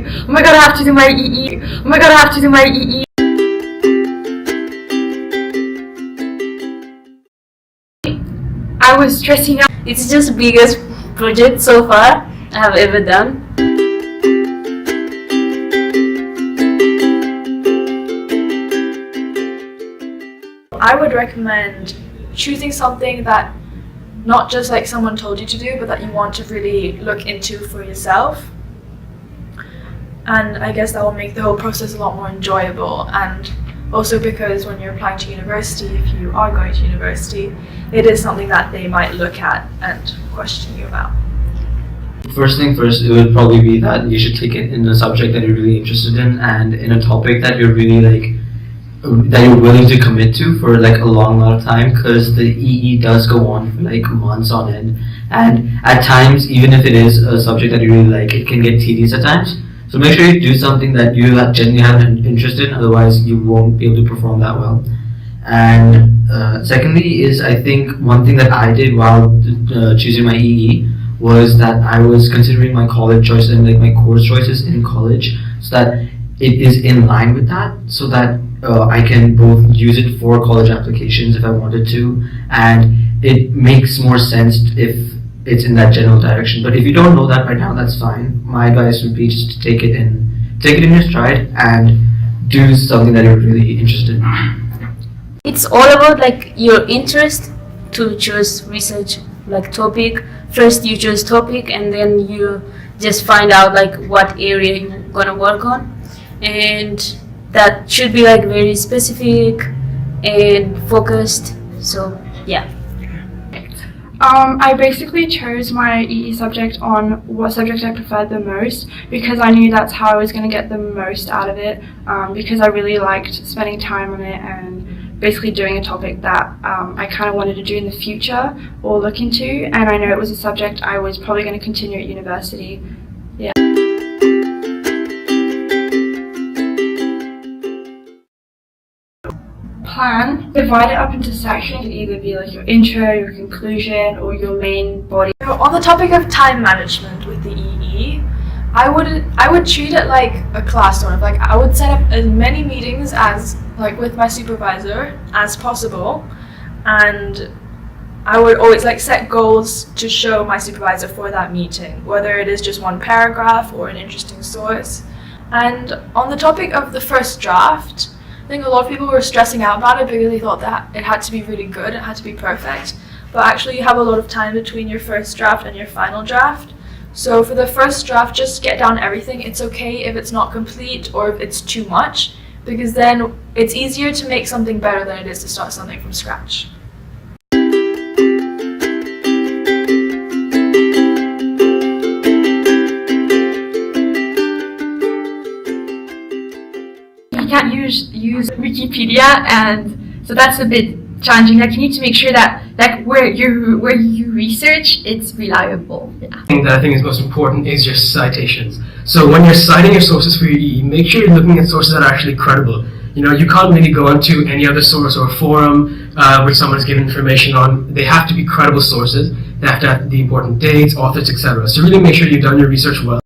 Oh my god, I have to do my EE. Oh my god, I have to do my EE. I was stressing out. It's just biggest project so far I have ever done. I would recommend choosing something that not just like someone told you to do, but that you want to really look into for yourself. And I guess that will make the whole process a lot more enjoyable. And also because when you're applying to university, if you are going to university, it is something that they might look at and question you about. First thing first, it would probably be that you should take it in a subject that you're really interested in and in a topic that you're really that you're willing to commit to for like a long amount of time, because the EE does go on for like months on end, and at times, even if it is a subject that you really like, it can get tedious at times. So make sure you do something that you genuinely have an interest in, otherwise you won't be able to perform that well. And secondly is, I think one thing that I did while choosing my EE was that I was considering my college choices and like my course choices in college, so that it is in line with that, so that I can both use it for college applications if I wanted to, and it makes more sense if it's in that general direction. But if you don't know that right now, that's fine. My advice would be just to take it in your stride and do something that you're really interested in. It's all about like your interest to choose research like topic. First you choose topic and then you just find out like what area you're gonna work on, and that should be like very specific and focused. So yeah. I basically chose my EE subject on what subject I preferred the most, because I knew that's how I was going to get the most out of it, because I really liked spending time on it and basically doing a topic that I kind of wanted to do in the future or look into, and I know it was a subject I was probably going to continue at university. Yeah. Plan, divide it up into sections. It could either be like your intro, your conclusion, or your main body. So on the topic of time management with the EE, I would treat it like a class sort of. Like I would set up as many meetings as like with my supervisor as possible, and I would always like set goals to show my supervisor for that meeting, whether it is just one paragraph or an interesting source. And on the topic of the first draft, I think a lot of people were stressing out about it because they thought that it had to be really good, it had to be perfect. But actually you have a lot of time between your first draft and your final draft. So for the first draft, just get down everything. It's okay if it's not complete or if it's too much, because then it's easier to make something better than it is to start something from scratch. You can't use Wikipedia, and so that's a bit challenging. Like you need to make sure that like where you research, it's reliable. Yeah. The thing that I think is most important is your citations. So when you're citing your sources for your EE, make sure you're looking at sources that are actually credible. You know, you can't really go onto any other source or forum which someone's given information on. They have to be credible sources. They have to have the important dates, authors, etc. So really make sure you've done your research well.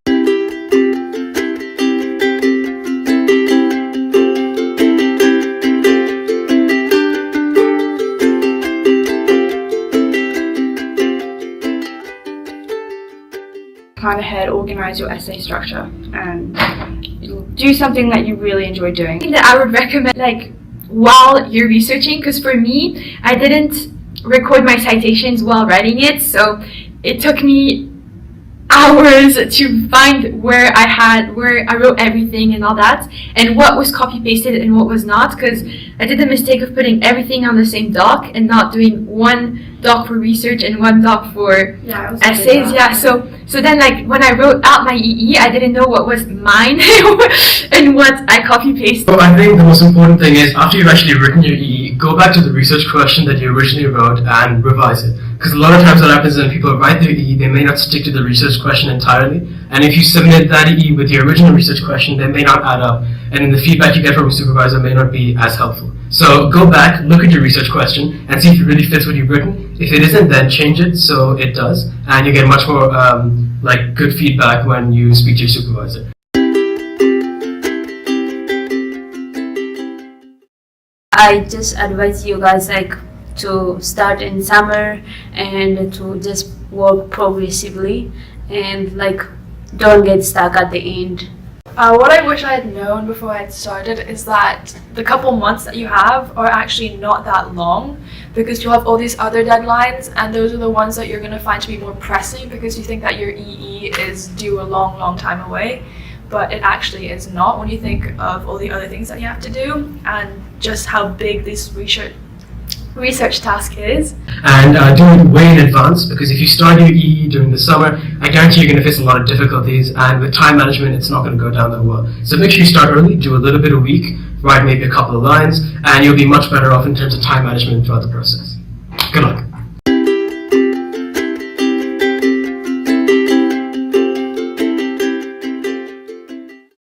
Plan ahead, organize your essay structure, and do something that you really enjoy doing. I think that I would recommend like while you're researching, because for me, I didn't record my citations while writing it, so it took me hours to find where I wrote everything and all that, and what was copy pasted and what was not, because I did the mistake of putting everything on the same doc and not doing one doc for research and one doc for essays. Yeah, so then like when I wrote out my EE, I didn't know what was mine and what I copy pasted. So I think the most important thing is, after you've actually written your EE, go back to the research question that you originally wrote and revise it. Because a lot of times what happens is when people write their EE, they may not stick to the research question entirely, and if you submit that EE with the original research question, they may not add up, and then the feedback you get from a supervisor may not be as helpful. So go back, look at your research question, and see if it really fits what you've written. If it isn't, then change it so it does, and you get much more like good feedback when you speak to your supervisor. I just advise you guys like to start in summer and to just work progressively and like don't get stuck at the end. What I wish I had known before I had started is that the couple months that you have are actually not that long, because you'll have all these other deadlines, and those are the ones that you're going to find to be more pressing because you think that your EE is due a long time away, but it actually is not when you think of all the other things that you have to do and just how big this research task is. And do it way in advance, because if you start your EE during the summer, I guarantee you're going to face a lot of difficulties, and with time management it's not going to go down that well. So make sure you start early, do a little bit a week, write maybe a couple of lines, and you'll be much better off in terms of time management throughout the process. Good luck.